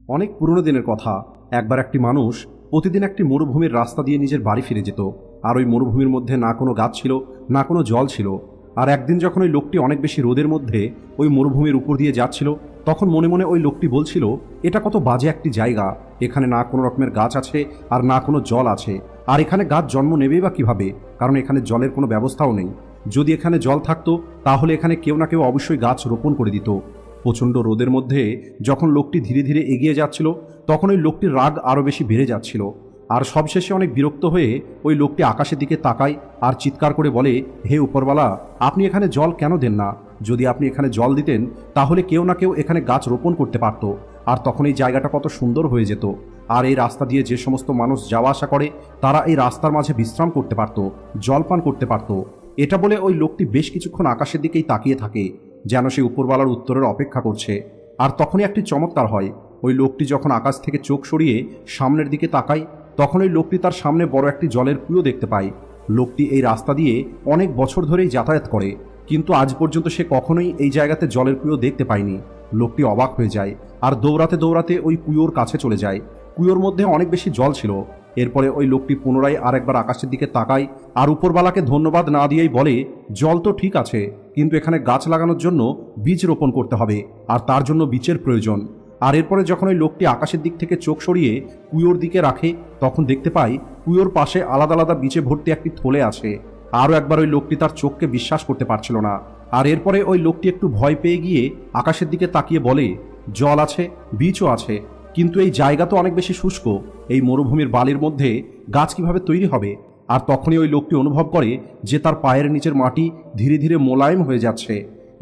অনেক পুরনো দিনের কথা। একবার একটি মানুষ প্রতিদিন একটি মরুভূমির রাস্তা দিয়ে নিজের বাড়ি ফিরে যেত। আর ওই মরুভূমির মধ্যে না কোনো গাছ ছিল, না কোনো জল ছিল। আর একদিন যখন ওই লোকটি অনেক বেশি রোদের মধ্যে ওই মরুভূমির উপর দিয়ে যাচ্ছিল, তখন মনে মনে ওই লোকটি বলছিল, এটা কত বাজে একটি জায়গা। এখানে না কোনো রকমের গাছ আছে আর না কোনো জল আছে। আর এখানে গাছ জন্ম নেবেই বা কীভাবে, কারণ এখানে জলের কোনো ব্যবস্থাও নেই। যদি এখানে জল থাকতো তাহলে এখানে কেউ না কেউ অবশ্যই গাছ রোপণ করে দিত। প্রচণ্ড রোদের মধ্যে যখন লোকটি ধীরে ধীরে এগিয়ে যাচ্ছিল, তখন ওই লোকটির রাগ আরও বেশি বেড়ে যাচ্ছিল। আর সবশেষে অনেক বিরক্ত হয়ে ওই লোকটি আকাশের দিকে তাকায় আর চিৎকার করে বলে, হে উপরওয়ালা, আপনি এখানে জল কেন দেন না? যদি আপনি এখানে জল দিতেন তাহলে কেউ না কেউ এখানে গাছ রোপণ করতে পারত, আর তখন এই জায়গাটা কত সুন্দর হয়ে যেত। আর এই রাস্তা দিয়ে যে সমস্ত মানুষ যাওয়া আসা করে তারা এই রাস্তার মাঝে বিশ্রাম করতে পারত, জল পান করতে পারত। এটা বলে ওই লোকটি বেশ কিছুক্ষণ আকাশের দিকেই তাকিয়ে থাকে, যেন সে উপরওয়ালার উত্তরের অপেক্ষা করছে। আর তখনই একটি চমৎকার হয়। ওই লোকটি যখন আকাশ থেকে চোখ সরিয়ে সামনের দিকে তাকায়, তখন ওই লোকটি তার সামনে বড় একটি জলের কুয়ো দেখতে পায়। লোকটি এই রাস্তা দিয়ে অনেক বছর ধরেই যাতায়াত করে, কিন্তু আজ পর্যন্ত সে কখনোই এই জায়গাতে জলের কুয়ো দেখতে পায়নি। লোকটি অবাক হয়ে যায় আর দৌড়াতে দৌড়াতে ওই কুয়োর কাছে চলে যায়। কুয়োর মধ্যে অনেক বেশি জল ছিল। এরপরে ওই লোকটি পুনরায় আরেকবার আকাশের দিকে তাকায় আর উপরওয়ালাকে ধন্যবাদ না দিয়েই বলে, জল তো ঠিক আছে, কিন্তু এখানে গাছ লাগানোর জন্য বীজ রোপণ করতে হবে, আর তার জন্য বীজের প্রয়োজন। আর এরপরে যখন ওই লোকটি আকাশের দিক থেকে চোখ সরিয়ে কুয়োর দিকে রাখে, তখন দেখতে পায় কুয়োর পাশে আলাদা আলাদা বীজে ভর্তি একটি থলে আছে। আরও একবার ওই লোকটি তার চোখকে বিশ্বাস করতে পারছিল না। আর এরপরে ওই লোকটি একটু ভয় পেয়ে গিয়ে আকাশের দিকে তাকিয়ে বলে, জল আছে, বীজও আছে, কিন্তু এই জায়গা তো অনেক বেশি শুষ্ক। এই মরুভূমির বালির মধ্যে গাছ কিভাবে তৈরি হবে? আর তখনই ওই লোকটি অনুভব করে যে তার পায়ের নিচের মাটি ধীরে ধীরে মোলায়েম হয়ে যাচ্ছে।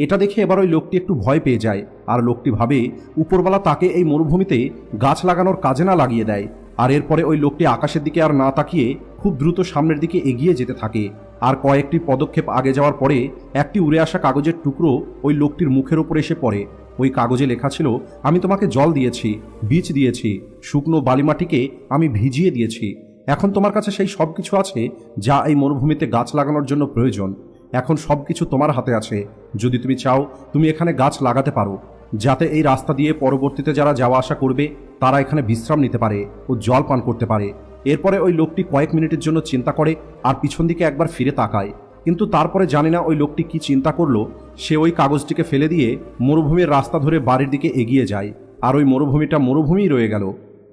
এটা দেখে এবার ওই লোকটি একটু ভয় পেয়ে যায়। আর লোকটি ভাবে উপরওয়ালা তাকে এই মরুভূমিতে গাছ লাগানোর কাজে না লাগিয়ে দেয়। আর এরপরে ওই লোকটি আকাশের দিকে আর না তাকিয়ে খুব দ্রুত সামনের দিকে এগিয়ে যেতে থাকে। আর কয়েকটি পদক্ষেপ আগে যাওয়ার পরে একটি উড়ে আসা কাগজের টুকরো ওই লোকটির মুখের ওপর এসে পড়ে। ওই কাগজে লেখা ছিল, আমি তোমাকে জল দিয়েছি, বীজ দিয়েছি, শুকনো বালিমাটিকে আমি ভিজিয়ে দিয়েছি। এখন তোমার কাছে সেই সব কিছু আছে যা এই মরুভূমিতে গাছ লাগানোর জন্য প্রয়োজন। এখন সব কিছু তোমার হাতে আছে। যদি তুমি চাও তুমি এখানে গাছ লাগাতে পারো, যাতে এই রাস্তা দিয়ে পরবর্তীতে যারা যাওয়া আসা করবে তারা এখানে বিশ্রাম নিতে পারে ও জল পান করতে পারে। এরপরে ওই লোকটি কয়েক মিনিটের জন্য চিন্তা করে আর পিছন দিকে একবার ফিরে তাকায়, কিন্তু তারপরে জানি না ওই লোকটি কি চিন্তা করলো, সে ওই কাগজটিকে ফেলে দিয়ে মরুভূমির রাস্তা ধরে বাড়ির দিকে এগিয়ে যায়। আর ওই মরুভূমিটা মরুভূমিই রয়ে গেল।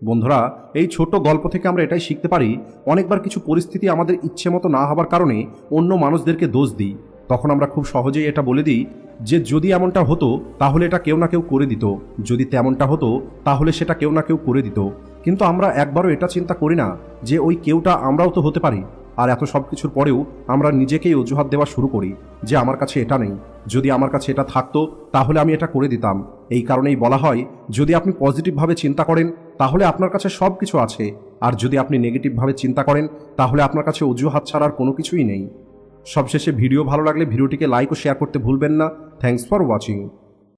বন্ধুরা, এই ছোট্ট গল্প থেকে আমরা এটাই শিখতে পারি, অনেকবার কিছু পরিস্থিতি আমাদের ইচ্ছে মতো না হবার কারণে অন্য মানুষদেরকে দোষ দিই। তখন আমরা খুব সহজেই এটা বলে দিই যে যদি এমনটা হতো তাহলে এটা কেউ না কেউ করে দিত, যদি তেমনটা হতো তাহলে সেটা কেউ না কেউ করে দিত। কিন্তু আমরা একবারও এটা চিন্তা করি না যে ওই কেউটা আমরাও তো হতে পারি। আর এত সব কিছুর পরেও আমরা নিজেকেই অজুহাত দেওয়া শুরু করি যে আমার কাছে এটা নেই, যদি আমার কাছে এটা থাকতো তাহলে আমি এটা করে দিতাম। এই কারণেই বলা হয়, যদি আপনি পজিটিভভাবে চিন্তা করেন তাহলে আপনার কাছে সব কিছু আছে, আর যদি আপনি নেগেটিভভাবে চিন্তা করেন তাহলে আপনার কাছে অজুহাত ছাড়ার কোনো কিছুই নেই। সবশেষে ভিডিও ভালো লাগলে ভিডিওটিকে লাইক ও শেয়ার করতে ভুলবেন না। Thanks for watching.